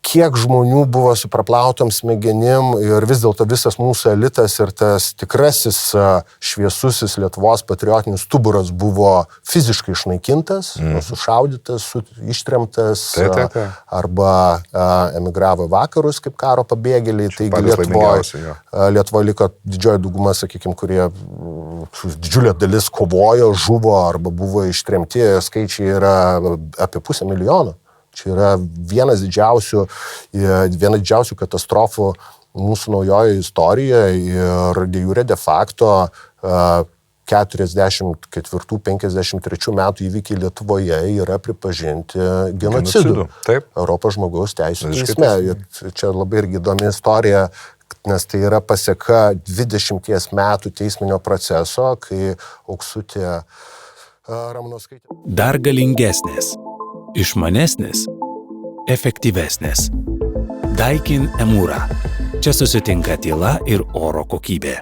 kiek žmonių buvo su praplautom smegenim ir vis dėlto visas mūsų elitas ir tas tikrasis šviesusis Lietuvos patriotinis stuburas buvo fiziškai išnaikintas, sušaudytas, ištremtas arba emigravo į vakarus kaip karo pabėgėliai. Taigi Lietuvoje liko didžioji dauguma, sakykime, kurie didžiulė dalis kovojo, žuvo arba buvo ištremti, skaičiai yra apie 500 000. Čia yra viena didžiausių katastrofų mūsų naujoje istorijoje ir de jure de facto 44-53 metų įvykiai Lietuvoje yra pripažinti genocidu. Europos žmogaus teisių teisme. Čia labai irgi įdomi istorija, nes tai yra paseka 20 metų teisminio proceso, kai Auksutė Ramanauskaitė. Dar galingesnės, išmanesnės, efektyvesnės. Daikin Emura. Čia susitinka tyla ir oro kokybė.